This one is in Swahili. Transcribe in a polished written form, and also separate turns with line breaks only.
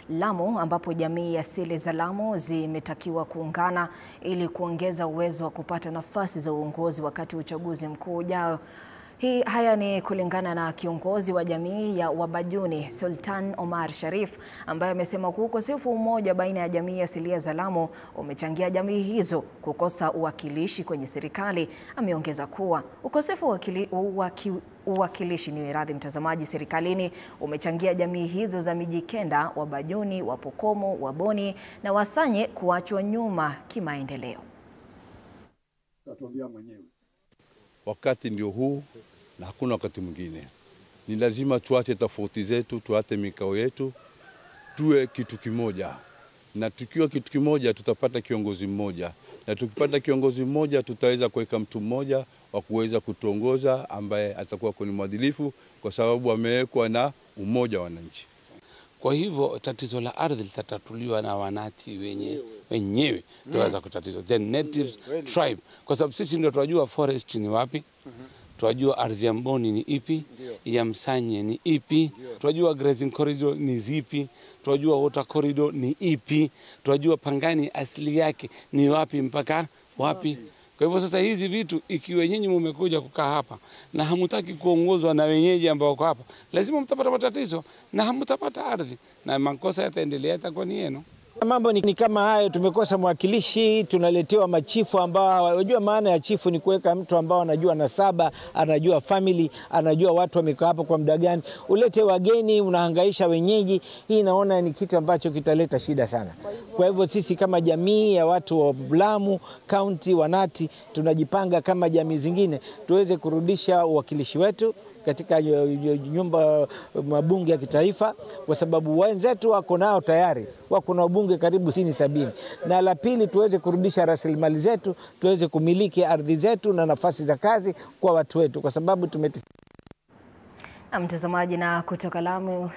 Lamu, ambapo jamii asili za Lamu zimetakiwa kuungana ili kuongeza uwezo wa kupata nafasi za uongozi wakati wa uchaguzi mkuu ujao. Haya ni kulingana na kiongozi wa jamii ya Wabajuni, Sultan Omar Sharif, ambaye amesema kuwa ukosefu wa umoja baina ya jamii asilia za Lamu umechangia jamii hizo kukosa uwakilishi kwenye serikali. Ameongeza kuwa ukosefu wa uwakilishi serikalini umechangia jamii hizo za Mijikenda, Wabajuni, Wapokomo, Waboni na Wasanye kuachwa nyuma kimaendeleo.
Wakati ndio huu na hakuna wakati mwingine. Ni lazima tuache tofauti zetu, tuache mikao yetu, tuwe kitu kimoja. Na tukiwa kitu kimoja tutapata kiongozi mmoja. Na tukipata kiongozi mmoja tutaweza kuweka mtu mmoja wa kuweza kutuongoza ambaye atakuwa kwenye mwadilifu kwa sababu amewekwa na umoja wa wananchi.
Kwa hivyo tatizo la ardhi litatatuliwa na wanati wenyewe ndio waweza kutatizo, the natives tribe, kwa sababu sisi ndio tunajua forest ni wapi, tunajua ardhi ya Mboni ni ipi, ya Msanye ni ipi, tunajua grazing corridor ni zipi, tunajua water corridor ni ipi, tunajua Pangani asili yake ni wapi mpaka wapi. Kwa hivyo sasa hizi vitu, ikiwa nyinyi mmekuja kukaa hapa na hamutaki kuongozwa na wenyeji ambao wako hapa, lazima mtapata matatizo na hamtapata ardhi na makosa yataendelea, yatakuwa ni yenu.
Mambo ni kama hayo, tumekosa mwakilishi, tunaletewa machifu ambao wajua maana ya chifu ni kuweka mtu ambao anajua nasaba, anajua family, anajua watu wamekaa hapo kwa muda gani. Ulete wageni, unahangaisha wenyeji, hii naona ni kitu ambacho kitaleta shida sana. Kwa hivyo sisi kama jamii ya watu wa Lamu County wanati tunajipanga kama jamii zingine tuweze kurudisha uwakilishi wetu katika nyumba mabunge ya kitaifa, kwa sababu wenzetu wako nao tayari, wako na wabunge karibu 70. Na la pili, tuweze kurudisha rasilimali zetu, tuweze kumiliki ardhi zetu na nafasi za kazi kwa watu wetu, kwa sababu
mtazamaji, na kutoka Lamu